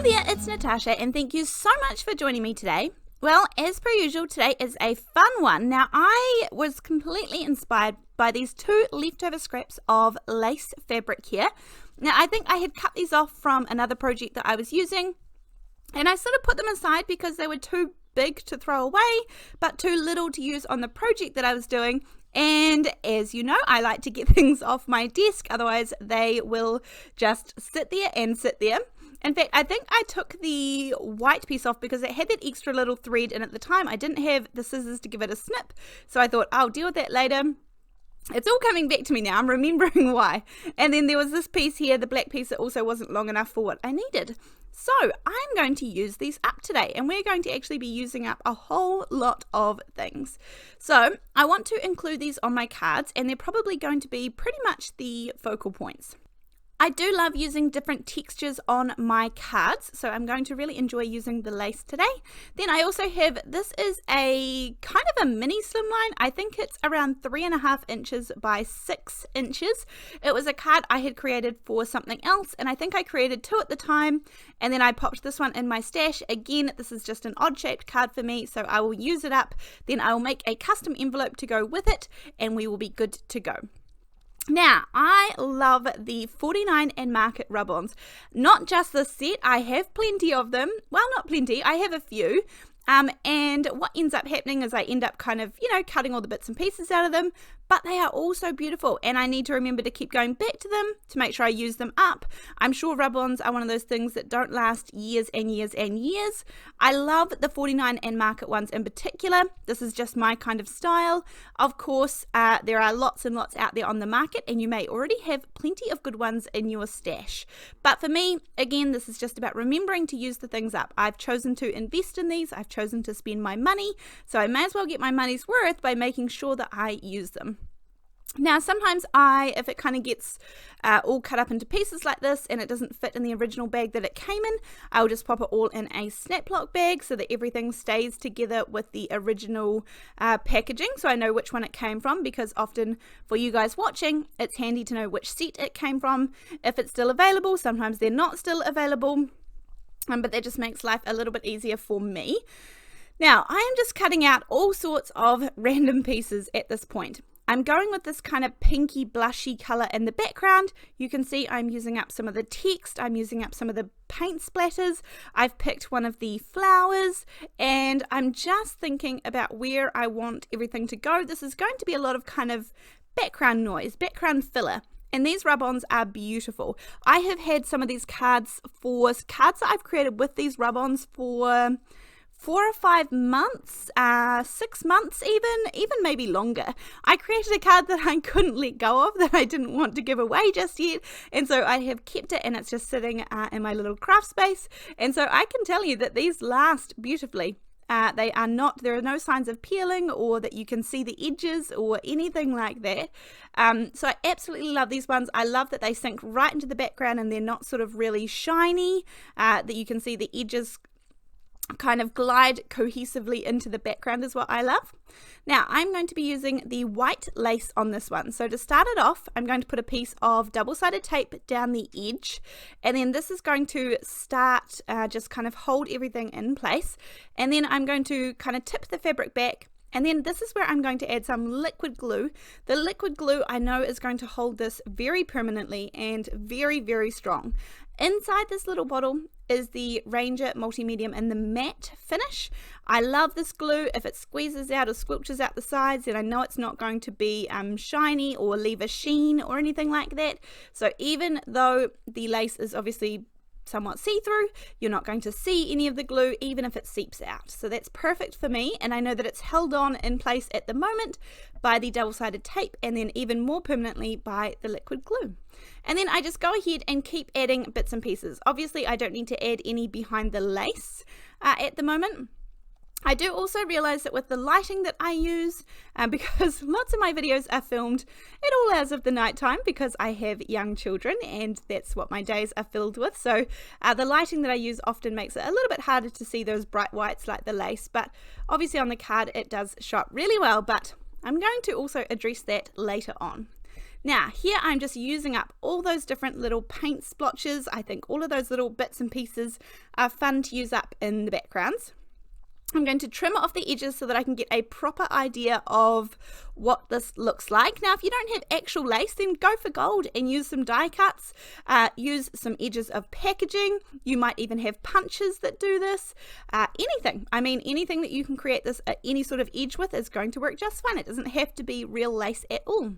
there, it's Natasha and thank you so much for joining me today. Well, as per usual, today is a fun one. Now, I was completely inspired by these two leftover scraps of lace fabric here. Now, I think I had cut these off from another project that I was using, and I sort of put them aside because they were too big to throw away, but too little to use on the project that I was doing. And as you know, I like to get things off my desk, otherwise they will just sit there and sit there. In fact, I think I took the white piece off because it had that extra little thread, and at the time I didn't have the scissors to give it a snip, so I thought I'll deal with that later. It's all coming back to me now, I'm remembering why. And then there was this piece here, the black piece, that also wasn't long enough for what I needed. So I'm going to use these up today, and we're going to actually be using up a whole lot of things. So I want to include these on my cards, and they're probably going to be pretty much the focal points. I do love using different textures on my cards, so I'm going to really enjoy using the lace today. Then I also have, this is a kind of a mini slimline. I think it's around 3.5 inches by 6 inches. It was a card I had created for something else, and I think I created two at the time, and then I popped this one in my stash. Again, this is just an odd shaped card for me, so I will use it up. Then I will make a custom envelope to go with it, and we will be good to go. Now, I love the 49 and Market rub-ons. Not just this set, I have plenty of them. Well, not plenty, I have a few. And what ends up happening is I end up kind of, cutting all the bits and pieces out of them, but they are all so beautiful, and I need to remember to keep going back to them to make sure I use them up. I'm sure rub-ons are one of those things that don't last years and years and years. I love the 49 and Market ones in particular. This is just my kind of style. Of course, there are lots and lots out there on the market, and you may already have plenty of good ones in your stash. But for me, again, this is just about remembering to use the things up. I've chosen to invest in these. I've chosen to spend my money, so I may as well get my money's worth by making sure that I use them. Now, sometimes if it kind of gets all cut up into pieces like this and it doesn't fit in the original bag that it came in, I'll just pop it all in a snap lock bag so that everything stays together with the original packaging, so I know which one it came from, because often for you guys watching, it's handy to know which set it came from. If it's still available, sometimes they're not still available, but that just makes life a little bit easier for me. Now, I am just cutting out all sorts of random pieces at this point. I'm going with this kind of pinky blushy color in the background. You can see I'm using up some of the text, I'm using up some of the paint splatters, I've picked one of the flowers, and I'm just thinking about where I want everything to go. This is going to be a lot of kind of background noise, background filler. And these rub-ons are beautiful. I have had some of these cards that I've created with these rub-ons for 4 or 5 months, 6 months even maybe longer. I created a card that I couldn't let go of, that I didn't want to give away just yet, and so I have kept it, and it's just sitting in my little craft space. And so I can tell you that these last beautifully. There are no signs of peeling, or that you can see the edges or anything like that. So I absolutely love these ones. I love that they sink right into the background and they're not sort of really shiny, that you can see the edges kind of glide cohesively into the background is what I love. Now, I'm going to be using the white lace on this one. So to start it off, I'm going to put a piece of double-sided tape down the edge, and then this is going to start just kind of hold everything in place, and then I'm going to kind of tip the fabric back. And then this is where I'm going to add some liquid glue. The liquid glue I know is going to hold this very permanently and very, very strong. Inside this little bottle is the Ranger Multi-Medium in the matte finish. I love this glue. If it squeezes out or squelches out the sides, then I know it's not going to be shiny or leave a sheen or anything like that. So even though the lace is obviously somewhat see-through, you're not going to see any of the glue even if it seeps out. So that's perfect for me, and I know that it's held on in place at the moment by the double-sided tape, and then even more permanently by the liquid glue. And then I just go ahead and keep adding bits and pieces. Obviously I don't need to add any behind the lace at the moment. I do also realize that with the lighting that I use, because lots of my videos are filmed at all hours of the night time because I have young children and that's what my days are filled with, so the lighting that I use often makes it a little bit harder to see those bright whites like the lace, but obviously on the card it does show up really well, but I'm going to also address that later on. Now here I'm just using up all those different little paint splotches. I think all of those little bits and pieces are fun to use up in the backgrounds. I'm going to trim off the edges so that I can get a proper idea of what this looks like. Now, if you don't have actual lace, then go for gold and use some die cuts, use some edges of packaging. You might even have punches that do this. Anything. I mean, anything that you can create this any sort of edge with is going to work just fine. It doesn't have to be real lace at all.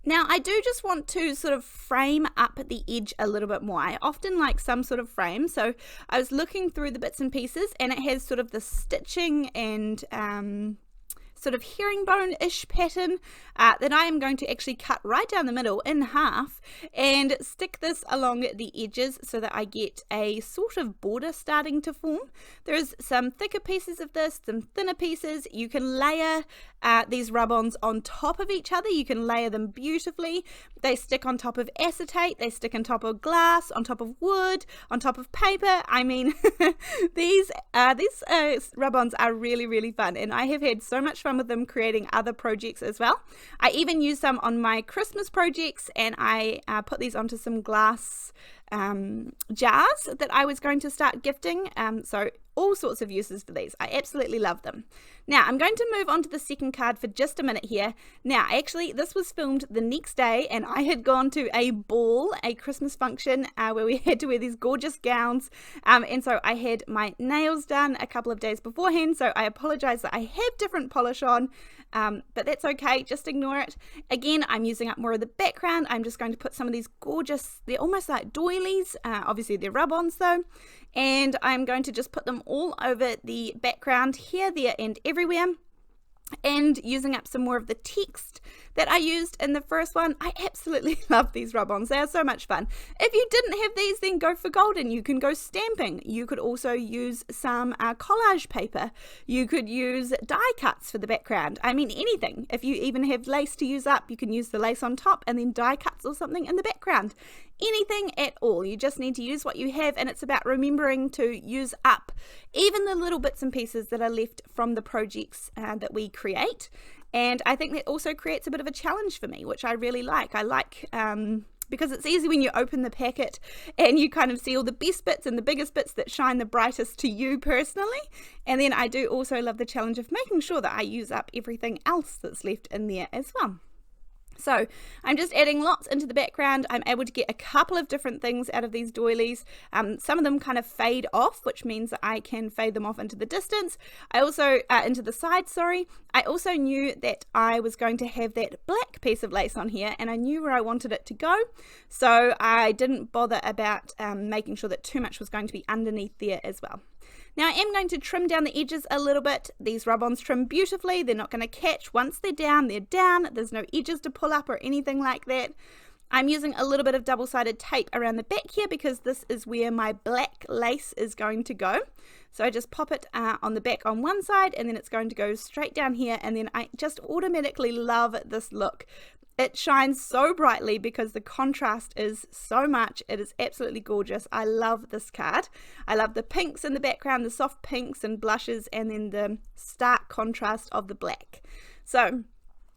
Now, I do just want to sort of frame up the edge a little bit more. I often like some sort of frame, so I was looking through the bits and pieces, and it has sort of the stitching and sort of herringbone-ish pattern that I am going to actually cut right down the middle in half and stick this along the edges so that I get a sort of border starting to form. There's some thicker pieces of this, some thinner pieces. You can layer these rub-ons on top of each other. You can layer them beautifully. They stick on top of acetate, they stick on top of glass, on top of wood, on top of paper. I mean, these rub-ons are really, really fun, and I have had so much fun with them creating other projects as well. I even use some on my Christmas projects, and I put these onto some glass jars that I was going to start gifting. So all sorts of uses for these. I absolutely love them. Now I'm going to move on to the second card for just a minute here. Now actually this was filmed the next day, and I had gone to a ball, a Christmas function where we had to wear these gorgeous gowns, and so I had my nails done a couple of days beforehand, so I apologize that I have different polish on, but that's okay, just ignore it. Again, I'm using up more of the background. I'm just going to put some of these gorgeous, they're almost like doilies, obviously they're rub-ons though, and I'm going to just put them all over the background here, there and everywhere, and using up some more of the text that I used in the first one. I absolutely love these rub-ons. They are so much fun. If you didn't have these, then go for golden. You can go stamping. You could also use some collage paper. You could use die cuts for the background. I mean, anything. If you even have lace to use up, you can use the lace on top and then die cuts or something in the background. Anything at all. You just need to use what you have, and it's about remembering to use up even the little bits and pieces that are left from the projects that we create. And I think that also creates a bit of a challenge for me, which I really like. I like because it's easy when you open the packet and you kind of see all the best bits and the biggest bits that shine the brightest to you personally. And then I do also love the challenge of making sure that I use up everything else that's left in there as well. So I'm just adding lots into the background. I'm able to get a couple of different things out of these doilies. Some of them kind of fade off, which means that I can fade them off into the distance. I also, into the side, sorry. I also knew that I was going to have that black piece of lace on here, and I knew where I wanted it to go. So I didn't bother about making sure that too much was going to be underneath there as well. Now I am going to trim down the edges a little bit. These rub-ons trim beautifully. They're not going to catch. Once they're down, they're down. There's no edges to pull up or anything like that. I'm using a little bit of double-sided tape around the back here because this is where my black lace is going to go. So I just pop it on the back on one side, and then it's going to go straight down here, and then I just automatically love this look. It shines so brightly because the contrast is so much. It is absolutely gorgeous. I love this card. I love the pinks in the background, the soft pinks and blushes, and then the stark contrast of the black. So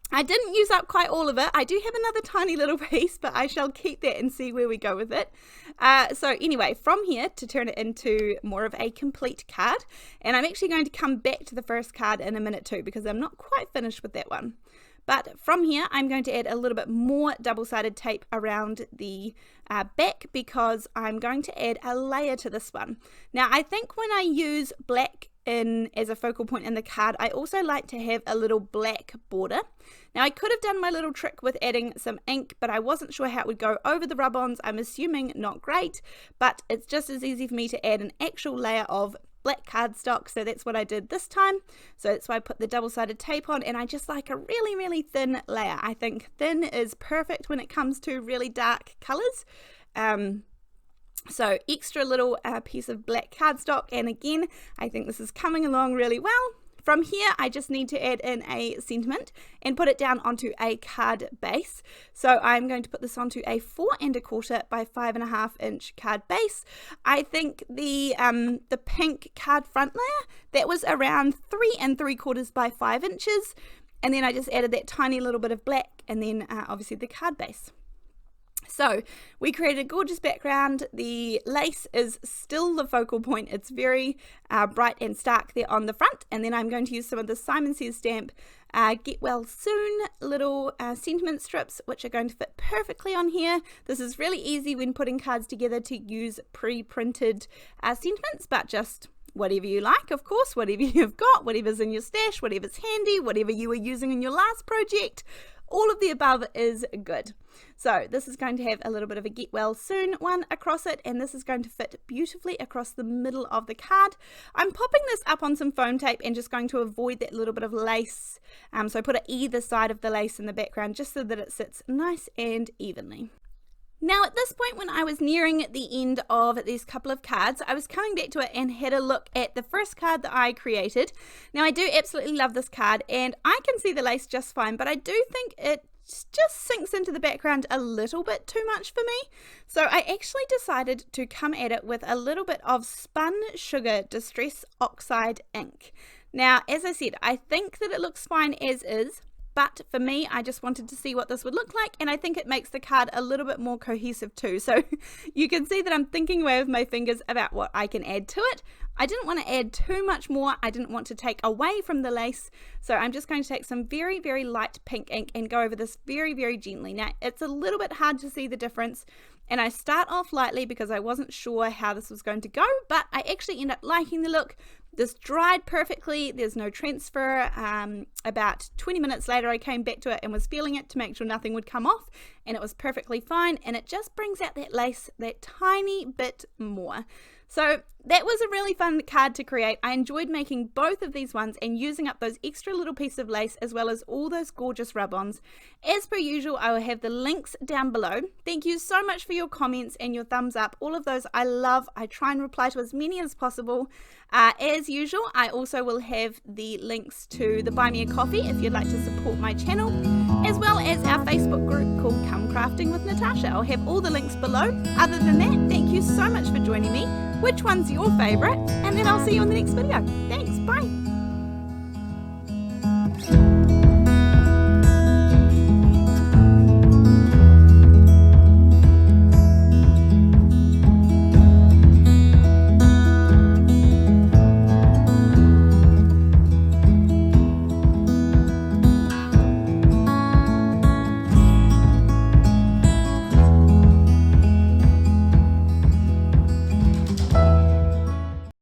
I didn't use up quite all of it. I do have another tiny little piece, but I shall keep that and see where we go with it. So anyway, from here to turn it into more of a complete card, and I'm actually going to come back to the first card in a minute too, because I'm not quite finished with that one. But from here, I'm going to add a little bit more double-sided tape around the back because I'm going to add a layer to this one. Now, I think when I use black as a focal point in the card, I also like to have a little black border. Now, I could have done my little trick with adding some ink, but I wasn't sure how it would go over the rub-ons. I'm assuming not great, but it's just as easy for me to add an actual layer of black cardstock, so that's what I did this time. So that's why I put the double-sided tape on, and I just like a really, really thin layer. I think thin is perfect when it comes to really dark colors. So extra little piece of black cardstock, and again, I think this is coming along really well. From here, I just need to add in a sentiment and put it down onto a card base. So I'm going to put this onto a 4 1/4 by 5.5 inch card base. I think the pink card front layer, that was around 3 3/4 by 5 inches. and then I just added that tiny little bit of black, and then obviously the card base. So we created a gorgeous background. The lace is still the focal point. It's very bright and stark there on the front, and then I'm going to use some of the Simon Says stamp Get Well Soon little sentiment strips, which are going to fit perfectly on here. This is really easy when putting cards together to use pre-printed sentiments, but just whatever you like, of course, whatever you've got, whatever's in your stash, whatever's handy, whatever you were using in your last project, all of the above is good. So this is going to have a little bit of a Get Well Soon one across it, and this is going to fit beautifully across the middle of the card. I'm popping this up on some foam tape and just going to avoid that little bit of lace. So I put it either side of the lace in the background just so that it sits nice and evenly. Now at this point, when I was nearing the end of these couple of cards, I was coming back to it and had a look at the first card that I created. Now I do absolutely love this card, and I can see the lace just fine, but I do think it just sinks into the background a little bit too much for me. So I actually decided to come at it with a little bit of Spun Sugar Distress Oxide ink. Now, as I said, I think that it looks fine as is, but for me, I just wanted to see what this would look like, and I think it makes the card a little bit more cohesive too. So you can see that I'm thinking away with my fingers about what I can add to it. I didn't want to add too much more. I didn't want to take away from the lace. So I'm just going to take some very, very light pink ink and go over this very, very gently. Now, it's a little bit hard to see the difference, and I start off lightly because I wasn't sure how this was going to go, but I actually end up liking the look. This dried perfectly, there's no transfer. About 20 minutes later I came back to it and was feeling it to make sure nothing would come off, and it was perfectly fine, and it just brings out that lace that tiny bit more. So that was a really fun card to create. I enjoyed making both of these ones and using up those extra little pieces of lace as well as all those gorgeous rub-ons. As per usual, I will have the links down below. Thank you so much for your comments and your thumbs up. All of those I love. I try and reply to as many as possible. As usual, I also will have the links to the Buy Me a Coffee if you'd like to support my channel, as well as our Facebook group called Come Crafting with Natasha. I'll have all the links below. Other than that, thank you so much for joining me. Which one's your favourite? And then I'll see you in the next video. Thanks, bye.